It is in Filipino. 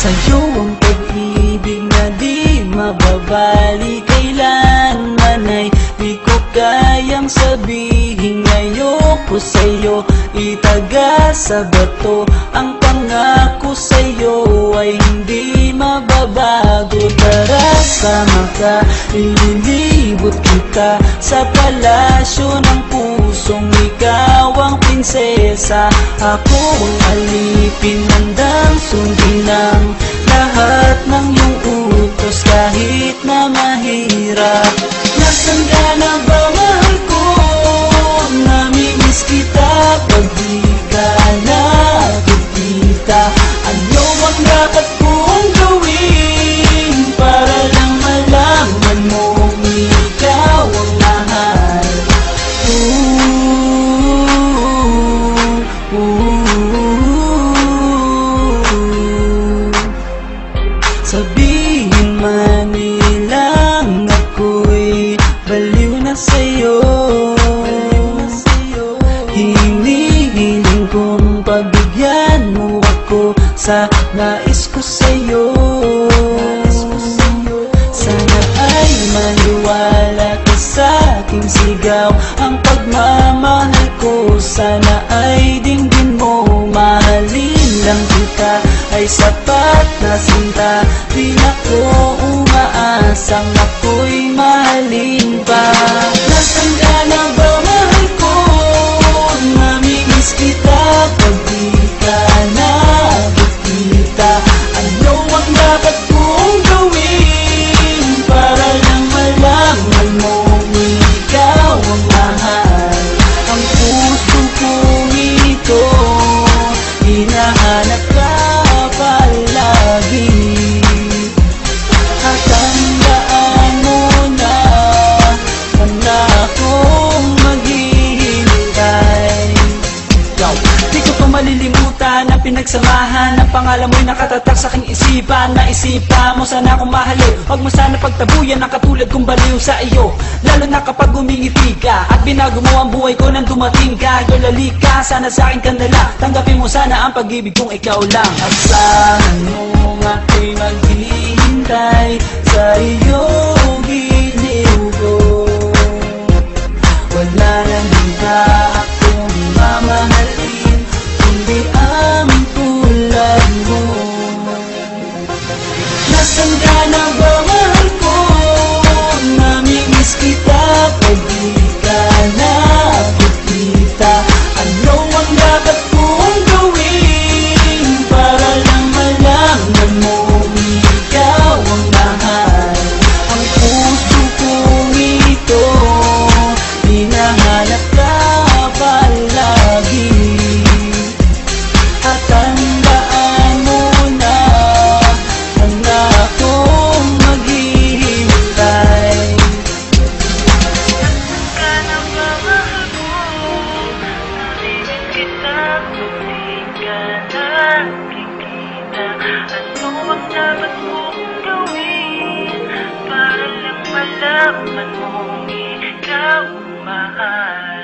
Sa'yo ang pag-ibig na di mababali, kailanman ay di ko kayang sabihin. Ayoko sa'yo itaga sa bato, ang pangako sa'yo ay hindi mababago. Tara, sama ka, ililibot kita sa palasyo ng pusong ikaw ang prinsesa. Ako ang alipin, handang sundin ng lahat ng iyong utos kahit na mahirap. Nasaan ka na ba, mahal ko? Namimiss kita pag di ka nakikita. Ano ang dapat kong gawin para lang malaman mong ikaw ang mahal? Sabihin man nilang ako'y baliw na sa'yo, hinihiling kong pabigyan mo ako sa nais ko sa'yo. Sana ay maniwala ka sa aking sigaw, ang pagmamahal ko sana ay dinggin mo. Mahalin lang kita ay sapat na sinta, di na ko umaasang ako'y mahalin pa. Nasaan ka na ba, mahal ko? Namimiss kita pag di ka nakikita. Ano ang dapat kong gawin para lang malaman mong ikaw ang mahal? Ang puso kong ito hinahanap ka palagi, at tandaan mo na handa akong maghihintay. Di ko pa malilimutan ang pinagsamahan, ang pangalan mo'y nakatatak sa aking isipan. Naisipan mo sana akong mahalin, huwag mo sana pagtabuyan ang katulad kong baliw sa iyo. Lalo na kapag umingiti ka at binago mo ang buhay ko nang dumating ka. Girl, halika, sana sa akin ka nala, tanggapin mo sana ang pag-ibig kong ikaw lang. Asahan mo ako'y maghihintay sa iyong giliw ko. Wala nang iba akong mamahalin kundi ang tulad mo. Nasaan ka na ba, mahal ko? Namimiss kita pag di ka nakikita. Ano ang dapat kong gawin para lang malaman mong ikaw ang mahal? Ang puso kong ito hinahanap ka palagi, at tandaan mo na handa akong maghihintay. Nasaan ka na ba, mahal ko? Namimiss kita kung di ka nakikita. Ano ang dapat kong gawin para lang malaman mong ikaw ang mahal?